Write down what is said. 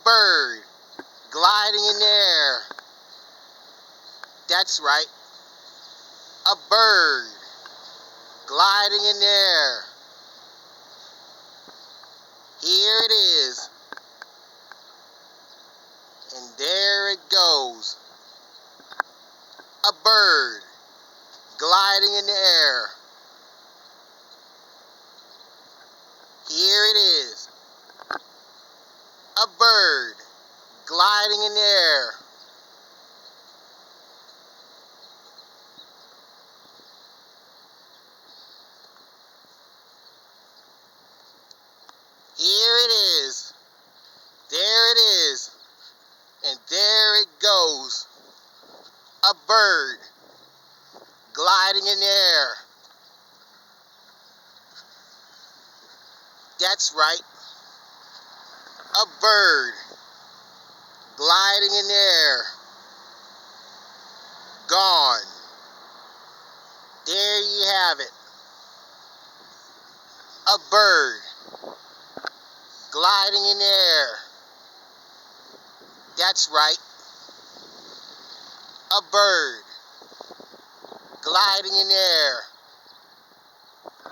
bird gliding in the air. That's right. A bird gliding in the air. Here it is. And there it goes. A bird gliding in the air. Here it is. A bird gliding in the air. Here it is. There it is. And there it goes. A bird gliding in the air. That's right. A bird gliding in the air. Gone. There you have it. A bird gliding in the air. That's right. A bird gliding in the air.